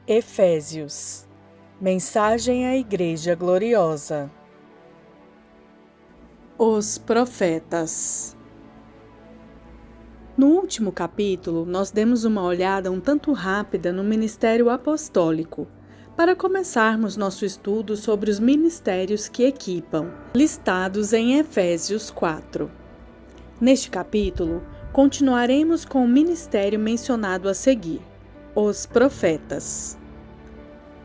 Efésios. Mensagem à Igreja Gloriosa. Os profetas. No último capítulo, nós demos uma olhada um tanto rápida no ministério apostólico, para começarmos nosso estudo sobre os ministérios que equipam, listados em Efésios 4. Neste capítulo, continuaremos com o ministério mencionado a seguir, os profetas.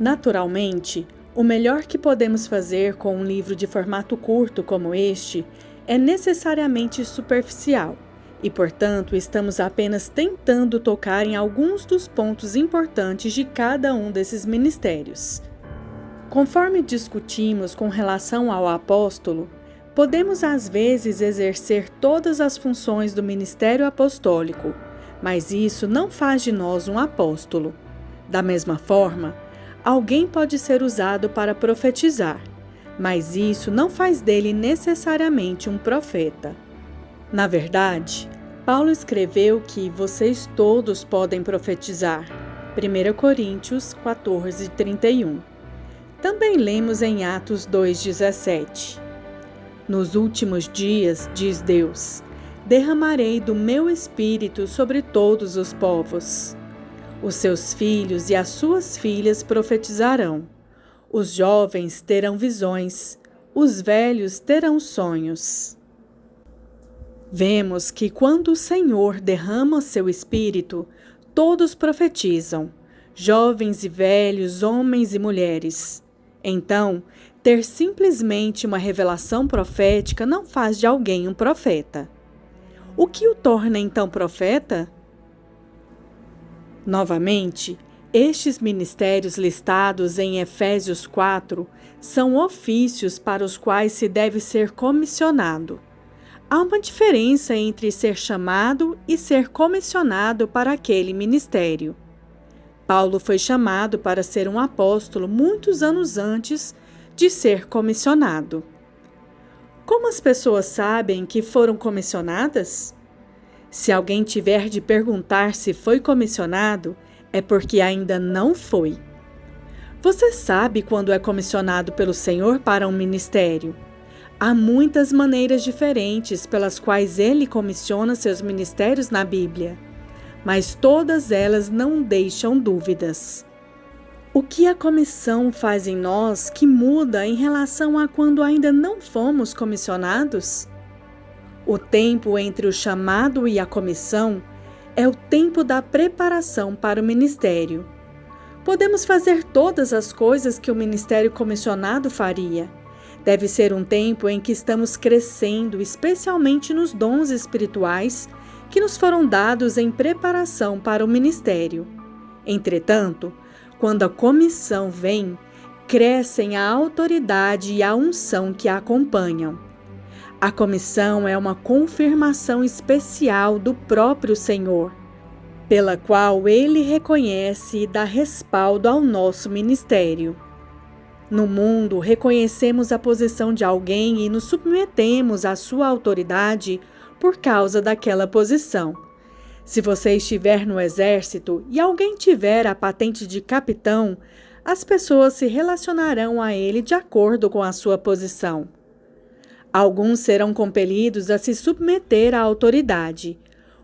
Naturalmente, o melhor que podemos fazer com um livro de formato curto como este é necessariamente superficial, e, portanto, estamos apenas tentando tocar em alguns dos pontos importantes de cada um desses ministérios. Conforme discutimos com relação ao apóstolo, podemos às vezes exercer todas as funções do ministério apostólico, mas isso não faz de nós um apóstolo. Da mesma forma, alguém pode ser usado para profetizar, mas isso não faz dele necessariamente um profeta. Na verdade, Paulo escreveu que vocês todos podem profetizar. 1 Coríntios 14:31. Também lemos em Atos 2:17. Nos últimos dias, diz Deus, derramarei do meu espírito sobre todos os povos. Os seus filhos e as suas filhas profetizarão. Os jovens terão visões. Os velhos terão sonhos. Vemos que quando o Senhor derrama seu espírito, todos profetizam, jovens e velhos, homens e mulheres. Então, ter simplesmente uma revelação profética não faz de alguém um profeta. O que o torna então profeta? Novamente, estes ministérios listados em Efésios 4 são ofícios para os quais se deve ser comissionado. Há uma diferença entre ser chamado e ser comissionado para aquele ministério. Paulo foi chamado para ser um apóstolo muitos anos antes de ser comissionado. Como as pessoas sabem que foram comissionadas? Se alguém tiver de perguntar se foi comissionado, é porque ainda não foi. Você sabe quando é comissionado pelo Senhor para um ministério? Há muitas maneiras diferentes pelas quais Ele comissiona seus ministérios na Bíblia, mas todas elas não deixam dúvidas. O que a comissão faz em nós que muda em relação a quando ainda não fomos comissionados? O tempo entre o chamado e a comissão é o tempo da preparação para o ministério. Podemos fazer todas as coisas que o ministério comissionado faria. Deve ser um tempo em que estamos crescendo, especialmente nos dons espirituais que nos foram dados em preparação para o ministério. Entretanto, quando a comissão vem, crescem a autoridade e a unção que a acompanham. A comissão é uma confirmação especial do próprio Senhor, pela qual Ele reconhece e dá respaldo ao nosso ministério. No mundo, reconhecemos a posição de alguém e nos submetemos à sua autoridade por causa daquela posição. Se você estiver no exército e alguém tiver a patente de capitão, as pessoas se relacionarão a ele de acordo com a sua posição. Alguns serão compelidos a se submeter à autoridade.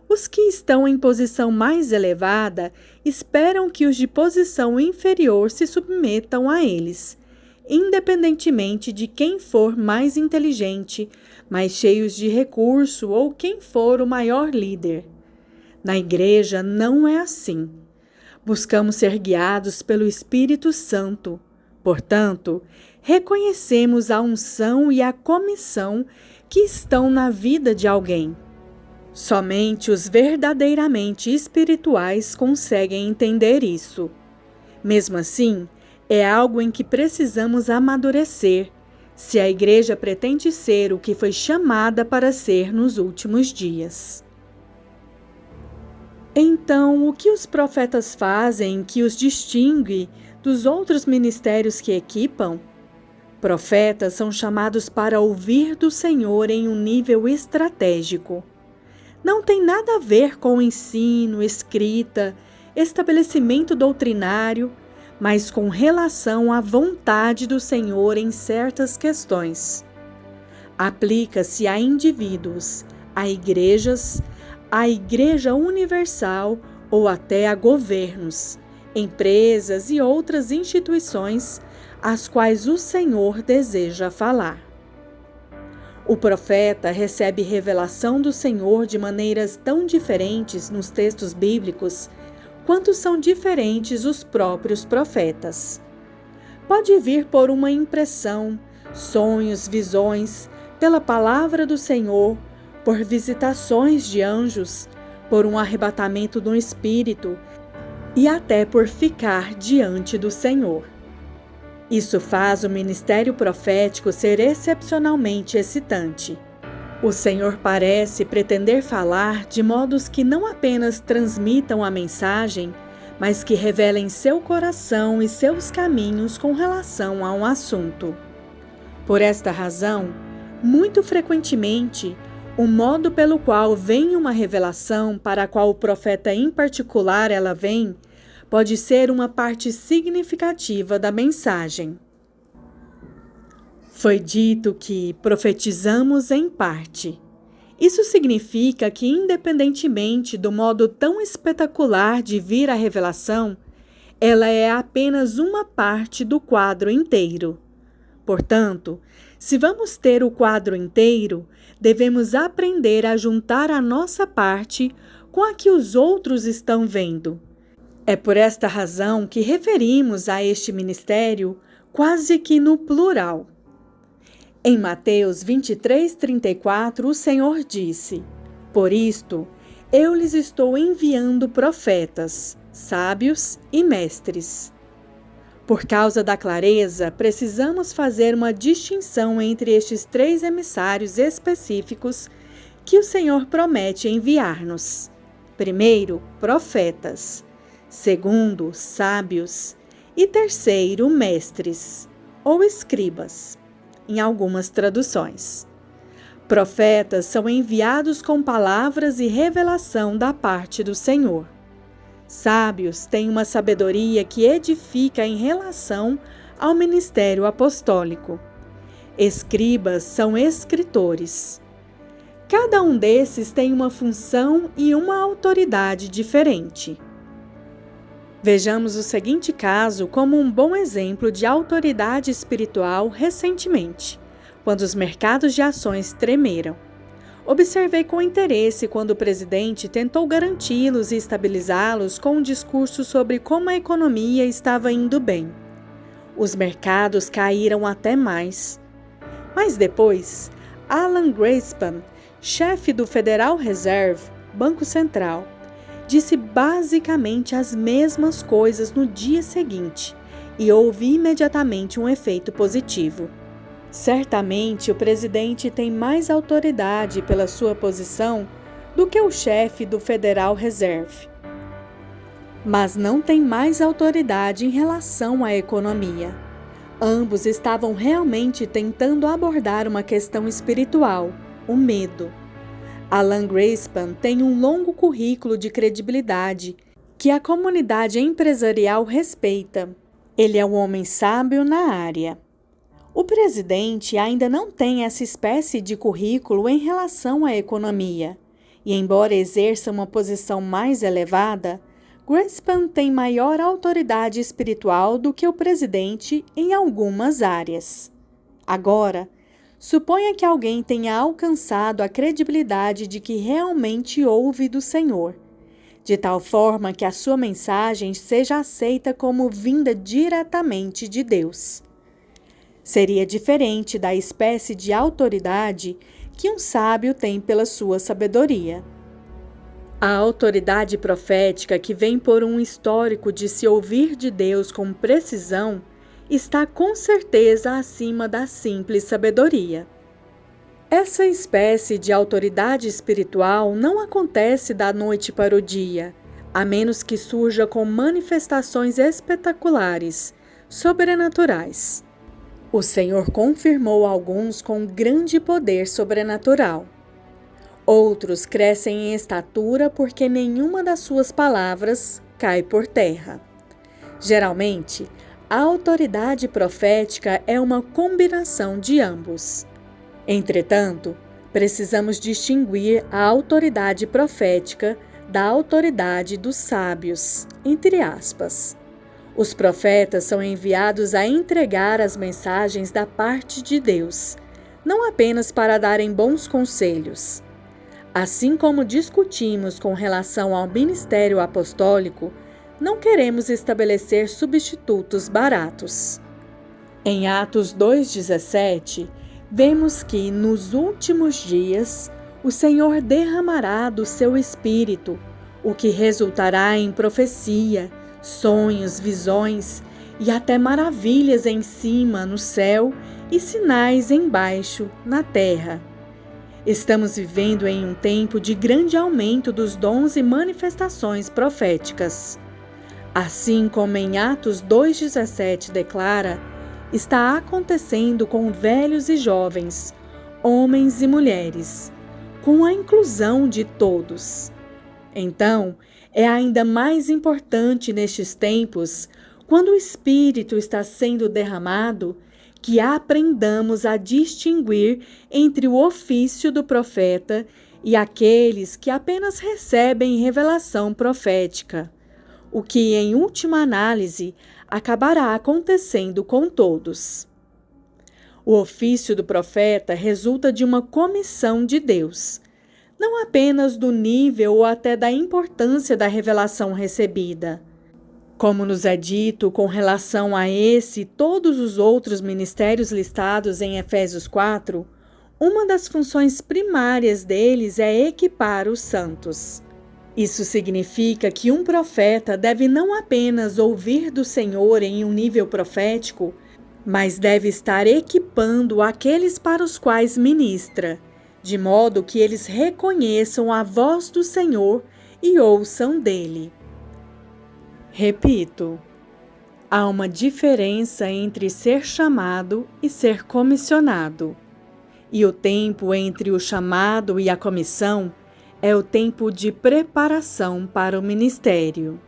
Os que estão em posição mais elevada esperam que os de posição inferior se submetam a eles, independentemente de quem for mais inteligente, mais cheios de recurso ou quem for o maior líder. Na igreja não é assim. Buscamos ser guiados pelo Espírito Santo. Portanto, reconhecemos a unção e a comissão que estão na vida de alguém. Somente os verdadeiramente espirituais conseguem entender isso. Mesmo assim, é algo em que precisamos amadurecer, se a igreja pretende ser o que foi chamada para ser nos últimos dias. Então, o que os profetas fazem que os distingue dos outros ministérios que equipam? Profetas são chamados para ouvir do Senhor em um nível estratégico. Não tem nada a ver com ensino, escrita, estabelecimento doutrinário, mas com relação à vontade do Senhor em certas questões. Aplica-se a indivíduos, a igrejas, a Igreja Universal ou até a governos, empresas e outras instituições às quais o Senhor deseja falar. O profeta recebe revelação do Senhor de maneiras tão diferentes nos textos bíblicos quanto são diferentes os próprios profetas. Pode vir por uma impressão, sonhos, visões, pela palavra do Senhor, por visitações de anjos, por um arrebatamento do Espírito e até por ficar diante do Senhor. Isso faz o ministério profético ser excepcionalmente excitante. O Senhor parece pretender falar de modos que não apenas transmitam a mensagem, mas que revelem seu coração e seus caminhos com relação a um assunto. Por esta razão, muito frequentemente, o modo pelo qual vem uma revelação para a qual o profeta em particular ela vem, pode ser uma parte significativa da mensagem. Foi dito que profetizamos em parte. Isso significa que, independentemente do modo tão espetacular de vir a revelação, ela é apenas uma parte do quadro inteiro. Portanto, se vamos ter o quadro inteiro, devemos aprender a juntar a nossa parte com a que os outros estão vendo. É por esta razão que referimos a este ministério quase que no plural. Em Mateus 23:34, o Senhor disse: Por isto, eu lhes estou enviando profetas, sábios e mestres. Por causa da clareza, precisamos fazer uma distinção entre estes 3 emissários específicos que o Senhor promete enviar-nos. Primeiro, profetas. Segundo, sábios. E terceiro, mestres, ou escribas, em algumas traduções. Profetas são enviados com palavras e revelação da parte do Senhor. Sábios têm uma sabedoria que edifica em relação ao ministério apostólico. Escribas são escritores. Cada um desses tem uma função e uma autoridade diferente. Vejamos o seguinte caso como um bom exemplo de autoridade espiritual recentemente, quando os mercados de ações tremeram. Observei com interesse quando o presidente tentou garanti-los e estabilizá-los com um discurso sobre como a economia estava indo bem. Os mercados caíram até mais. Mas depois, Alan Greenspan, chefe do Federal Reserve, Banco Central, disse basicamente as mesmas coisas no dia seguinte e houve imediatamente um efeito positivo. Certamente, o presidente tem mais autoridade pela sua posição do que o chefe do Federal Reserve. Mas não tem mais autoridade em relação à economia. Ambos estavam realmente tentando abordar uma questão espiritual, o medo. Alan Greenspan tem um longo currículo de credibilidade que a comunidade empresarial respeita. Ele é um homem sábio na área. O presidente ainda não tem essa espécie de currículo em relação à economia, e embora exerça uma posição mais elevada, Greenspan tem maior autoridade espiritual do que o presidente em algumas áreas. Agora, suponha que alguém tenha alcançado a credibilidade de que realmente ouve do Senhor, de tal forma que a sua mensagem seja aceita como vinda diretamente de Deus. Seria diferente da espécie de autoridade que um sábio tem pela sua sabedoria. A autoridade profética que vem por um histórico de se ouvir de Deus com precisão está com certeza acima da simples sabedoria. Essa espécie de autoridade espiritual não acontece da noite para o dia, a menos que surja com manifestações espetaculares, sobrenaturais. O Senhor confirmou alguns com grande poder sobrenatural. Outros crescem em estatura porque nenhuma das suas palavras cai por terra. Geralmente, a autoridade profética é uma combinação de ambos. Entretanto, precisamos distinguir a autoridade profética da autoridade dos sábios, entre aspas. Os profetas são enviados a entregar as mensagens da parte de Deus, não apenas para darem bons conselhos. Assim como discutimos com relação ao ministério apostólico, não queremos estabelecer substitutos baratos. Em Atos 2,17, vemos que, nos últimos dias, o Senhor derramará do seu Espírito, o que resultará em profecia, sonhos, visões e até maravilhas em cima no céu e sinais embaixo na terra. Estamos vivendo em um tempo de grande aumento dos dons e manifestações proféticas. Assim como em Atos 2,17 declara, está acontecendo com velhos e jovens, homens e mulheres, com a inclusão de todos. Então, é ainda mais importante nestes tempos, quando o Espírito está sendo derramado, que aprendamos a distinguir entre o ofício do profeta e aqueles que apenas recebem revelação profética, o que, em última análise, acabará acontecendo com todos. O ofício do profeta resulta de uma comissão de Deus, não apenas do nível ou até da importância da revelação recebida. Como nos é dito com relação a esse e todos os outros ministérios listados em Efésios 4, uma das funções primárias deles é equipar os santos. Isso significa que um profeta deve não apenas ouvir do Senhor em um nível profético, mas deve estar equipando aqueles para os quais ministra, de modo que eles reconheçam a voz do Senhor e ouçam dele. Repito, há uma diferença entre ser chamado e ser comissionado. E o tempo entre o chamado e a comissão é o tempo de preparação para o ministério.